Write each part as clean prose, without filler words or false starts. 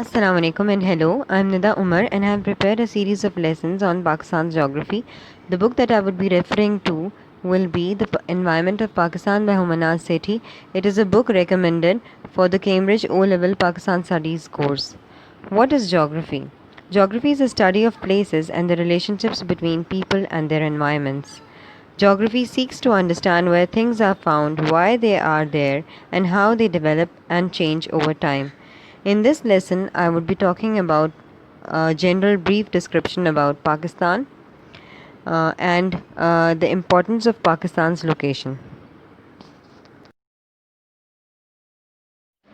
Assalamu alaikum and hello. I'm Nida Umar and I have prepared a series of lessons on Pakistan's geography. The book that I would be referring to will be The Environment of Pakistan by Humanaz Sethi. It is a book recommended for the Cambridge O-Level Pakistan Studies course. What is geography? Geography is a study of places and the relationships between people and their environments. Geography seeks to understand where things are found, why they are there, and how they develop and change over time. In this lesson, I would be talking about a general brief description about Pakistan and the importance of Pakistan's location.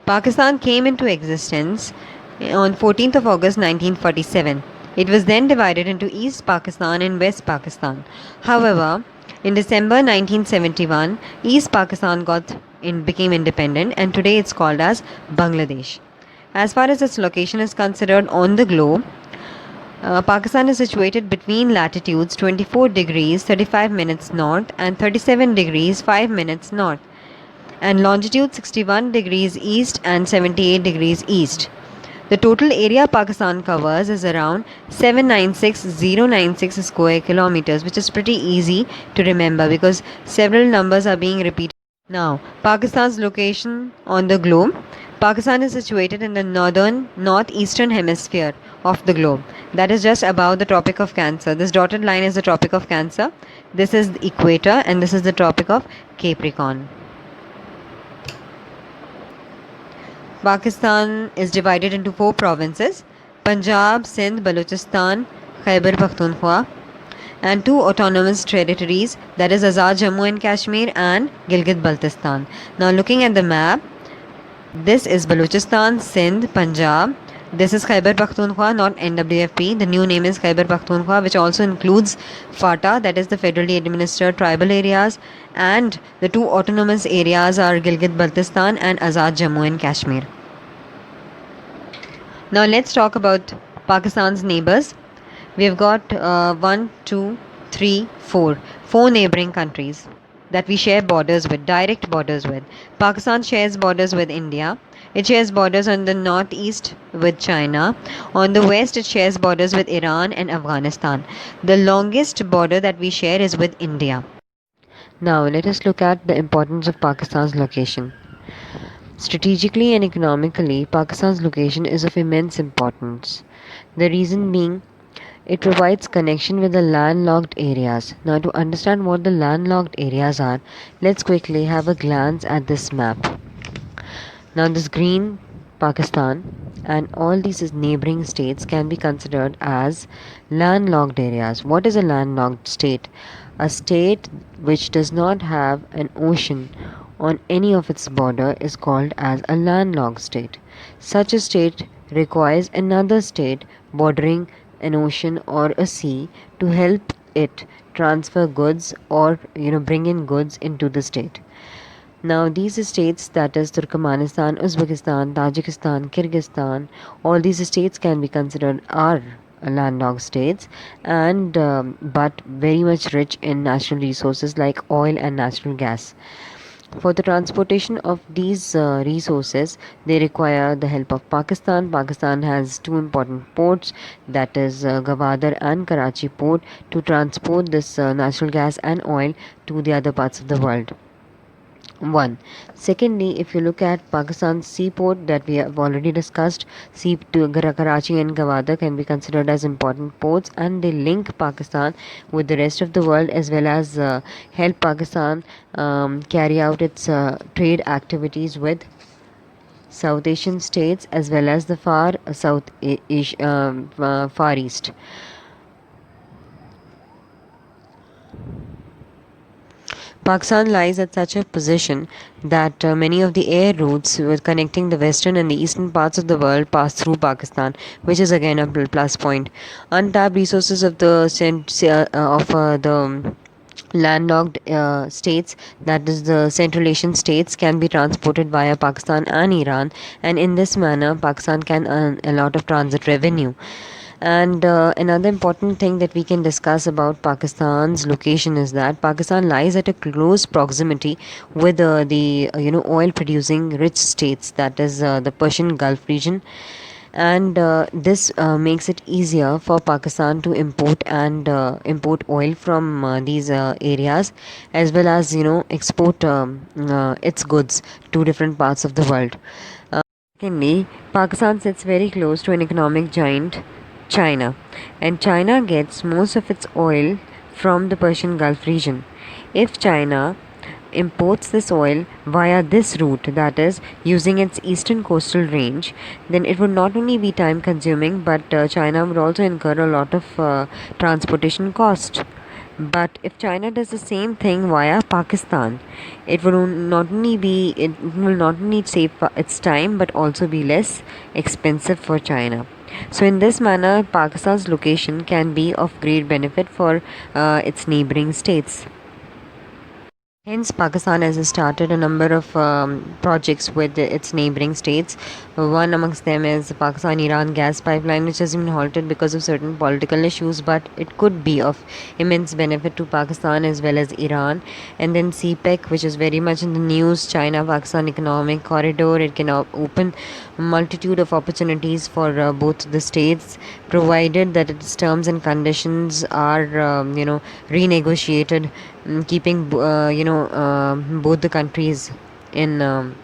Pakistan came into existence on 14th of August 1947. It was then divided into East Pakistan and West Pakistan. However, in December 1971, East Pakistan became independent and today it's called as Bangladesh. As far as its location is considered on the globe, Pakistan is situated between latitudes 24 degrees 35 minutes north and 37 degrees 5 minutes north, and longitude 61 degrees east and 78 degrees east. The total area Pakistan covers is around 796,096 square kilometers, which is pretty easy to remember because several numbers are being repeated. Now, Pakistan's location on the globe. Pakistan is situated in the northeastern hemisphere of the globe. That is just above the Tropic of Cancer. This dotted line is the Tropic of Cancer. This is the equator and this is the Tropic of Capricorn. Pakistan is divided into 4 provinces: Punjab, Sindh, Balochistan, Khyber Pakhtunkhwa, and 2 autonomous territories, that is Azad Jammu and Kashmir and Gilgit Baltistan. Now, looking at the map, this is Balochistan, Sindh, Punjab. This is Khyber Pakhtunkhwa, not NWFP. The new name is Khyber Pakhtunkhwa, which also includes FATA, that is the federally administered tribal areas, and the 2 autonomous areas are Gilgit Baltistan and Azad Jammu and Kashmir. Now let's talk about Pakistan's neighbors. We've got 1, 2, 3, 4 neighboring countries that we share borders with, direct borders with. Pakistan shares borders with India. It shares borders on the northeast with China. On the west, it shares borders with Iran and Afghanistan. The longest border that we share is with India. Now, let us look at the importance of Pakistan's location. Strategically and economically, Pakistan's location is of immense importance. The reason being, it provides connection with the landlocked areas. Now, to understand what the landlocked areas are, let's quickly have a glance at this map. Now, this green Pakistan and all these neighboring states can be considered as landlocked areas. What is a landlocked state? A state which does not have an ocean on any of its border is called as a landlocked state. Such a state requires another state bordering an ocean or a sea to help it transfer goods or bring in goods into the state. Now, these states, that is Turkmenistan, Uzbekistan, Tajikistan, Kyrgyzstan, all these states can be considered are landlocked states, and but very much rich in natural resources like oil and natural gas. For the transportation of these resources, they require the help of Pakistan. Pakistan has 2 important ports, that is Gwadar and Karachi port, to transport this natural gas and oil to the other parts of the world. One. Secondly, if you look at Pakistan's seaport that we have already discussed, Karachi and Gwadar can be considered as important ports, and they link Pakistan with the rest of the world as well as help Pakistan carry out its trade activities with South Asian states as well as the Far East. Pakistan lies at such a position that many of the air routes connecting the western and the eastern parts of the world pass through Pakistan, which is again a plus point. Untapped resources of the landlocked states, that is the Central Asian states, can be transported via Pakistan and Iran, and in this manner Pakistan can earn a lot of transit revenue. And another important thing that we can discuss about Pakistan's location is that Pakistan lies at a close proximity with the oil producing rich states, that is the Persian Gulf region, and this makes it easier for Pakistan to import oil from these areas, as well as export its goods to different parts of the world. Secondly, Pakistan sits very close to an economic giant, China, and China gets most of its oil from the Persian Gulf region. If China imports this oil via this route, that is, using its eastern coastal range, then it would not only be time consuming, but China would also incur a lot of transportation cost. But if China does the same thing via Pakistan, it will not only save its time but also be less expensive for China. So in this manner, Pakistan's location can be of great benefit for its neighboring states. Hence, Pakistan has started a number of projects with its neighboring states. One amongst them is the Pakistan Iran gas pipeline, which has been halted because of certain political issues, but it could be of immense benefit to Pakistan as well as Iran. And then CPEC, which is very much in the news, China Pakistan Economic Corridor. It can open a multitude of opportunities for both the states, provided that its terms and conditions are, renegotiated, keeping both the countries in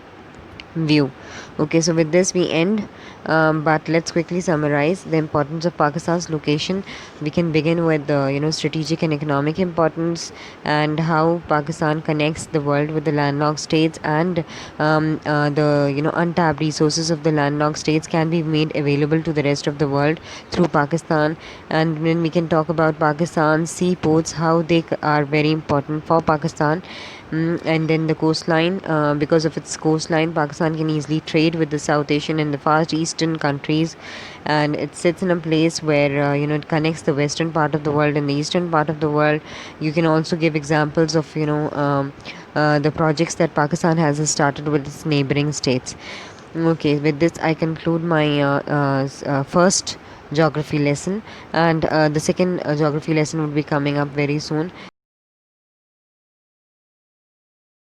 view. Okay, so with this we end, but let's quickly summarize the importance of Pakistan's location. We can begin with the strategic and economic importance, and how Pakistan connects the world with the landlocked states, and the untapped resources of the landlocked states can be made available to the rest of the world through Pakistan. And then we can talk about Pakistan's seaports, how they are very important for Pakistan. And then the coastline, because of its coastline, Pakistan can easily trade with the South Asian and the Far Eastern countries, and it sits in a place where it connects the western part of the world and the eastern part of the world. You can also give examples of the projects that Pakistan has started with its neighboring states. Okay, with this I conclude my first geography lesson, and the second geography lesson would be coming up very soon.